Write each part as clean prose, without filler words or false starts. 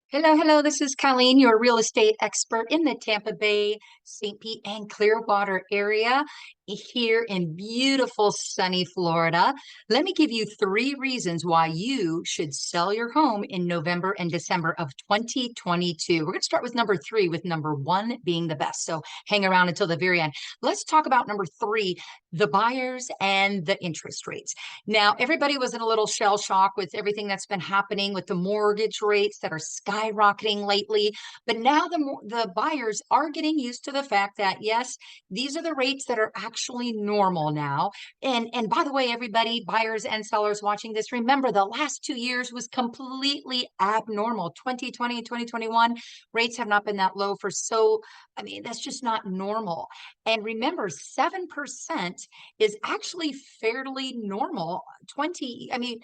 Hello, hello. This is Colleen, your real estate expert in the Tampa Bay, St. Pete, and Clearwater area here in beautiful sunny Florida. Let me give you three reasons why you should sell your home in November and December of 2022. We're going to start with number three, with number one being the best. So hang around until the very end. Let's talk about number three, the buyers and the interest rates. Now, everybody was in a little shell shock with everything that's been happening with the mortgage rates that are skyrocketing lately. But now the buyers are getting used to the fact that, yes, these are the rates that are actually normal now. And by the way, everybody, buyers and sellers watching this, remember the last 2 years was completely abnormal. 2020 and 2021 rates have not been that low for I mean, that's just not normal. And remember, 7% is actually fairly normal. 20, I mean,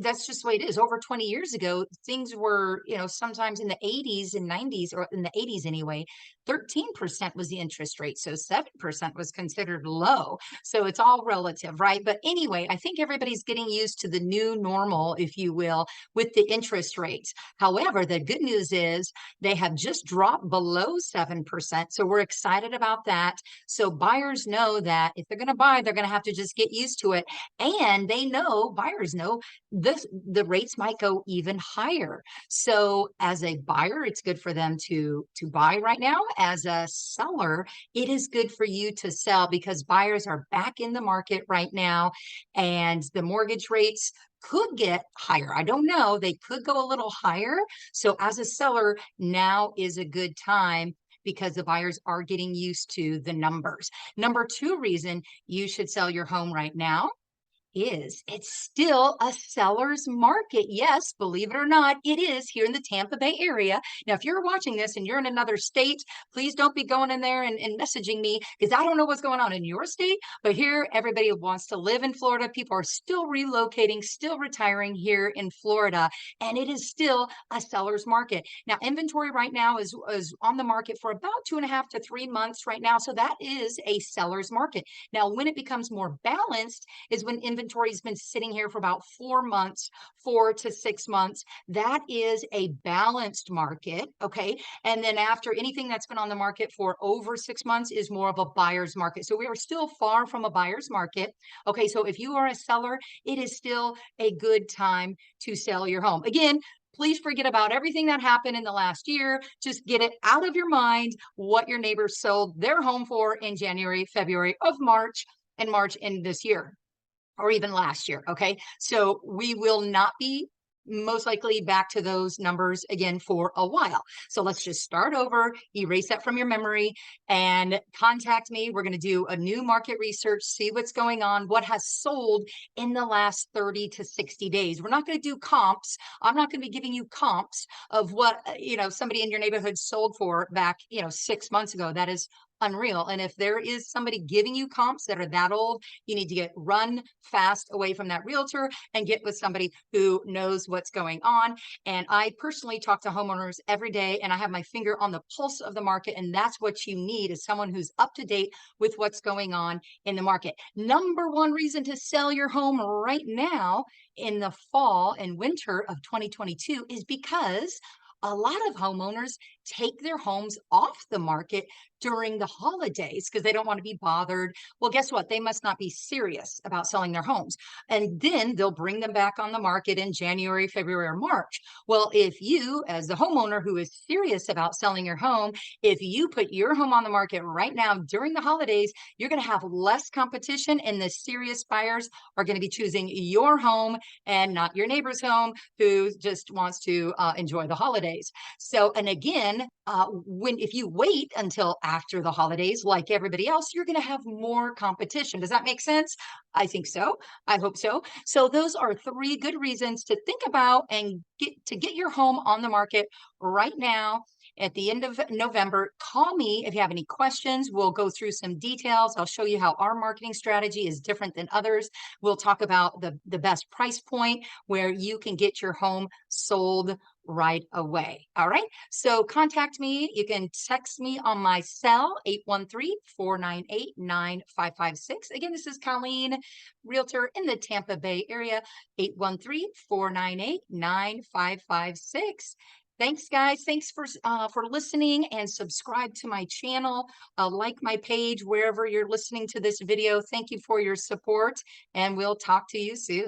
that's just the way it is. Over 20 years ago, things were, sometimes in the 80s and 90s, or in the 80s anyway, 13% was the interest rate. So 7% was considered low. So it's all relative, right? But anyway, I think everybody's getting used to the new normal, if you will, with the interest rates. However, the good news is they have just dropped below 7%. So we're excited about that. So buyers know that if they're going to buy, they're going to have to just get used to it. And buyers know the rates might go even higher. So as a buyer, it's good for them to buy right now. As a seller, it is good for you to sell because buyers are back in the market right now, and the mortgage rates could get higher. I don't know. They could go a little higher. So as a seller, now is a good time because the buyers are getting used to the numbers. Number two reason you should sell your home right now is it's still a seller's market. Yes, believe it or not, it is here in the Tampa Bay area. Now, if you're watching this and you're in another state, please don't be going in there and messaging me because I don't know what's going on in your state. But here, everybody wants to live in Florida. People are still relocating, still retiring here in Florida, and it is still a seller's market. Now, inventory right now is on the market for about 2.5 to 3 months right now. So that is a seller's market. Now, when it becomes more balanced is when inventory has been sitting here for about 4 months, 4 to 6 months. That is a balanced market, okay? And then after anything that's been on the market for over 6 months is more of a buyer's market. So we are still far from a buyer's market, okay? So if you are a seller, it is still a good time to sell your home. Again, please forget about everything that happened in the last year. Just get it out of your mind what your neighbors sold their home for in January, February of March, and March in this year, or even last year. Okay. So we will not be most likely back to those numbers again for a while. So let's just start over, erase that from your memory, and contact me. We're going to do a new market research, see what's going on, what has sold in the last 30 to 60 days. We're not going to do comps. I'm not going to be giving you comps of what, somebody in your neighborhood sold for back, 6 months ago. That is unreal. And if there is somebody giving you comps that are that old, you need to run fast away from that realtor and get with somebody who knows what's going on. And I personally talk to homeowners every day, and I have my finger on the pulse of the market. And that's what you need, is someone who's up to date with what's going on in the market. Number one reason to sell your home right now in the fall and winter of 2022 is because a lot of homeowners take their homes off the market during the holidays because they don't want to be bothered. Well, guess what? They must not be serious about selling their homes. And then they'll bring them back on the market in January, February, or March. Well, if you, as the homeowner who is serious about selling your home, if you put your home on the market right now during the holidays, you're going to have less competition, and the serious buyers are going to be choosing your home and not your neighbor's home who just wants to enjoy the holidays. So, and again, if you wait until after the holidays, like everybody else, you're going to have more competition. Does that make sense? I think so. I hope so. So those are three good reasons to think about and get your home on the market right now. At the end of November, call me if you have any questions. We'll go through some details. I'll show you how our marketing strategy is different than others. We'll talk about the best price point where you can get your home sold right away. All right. So contact me. You can text me on my cell, 813-498-9556. Again, this is Colleen, realtor in the Tampa Bay area, 813-498-9556. Thanks, guys. Thanks for listening and subscribe to my channel. Like my page wherever you're listening to this video. Thank you for your support, and we'll talk to you soon.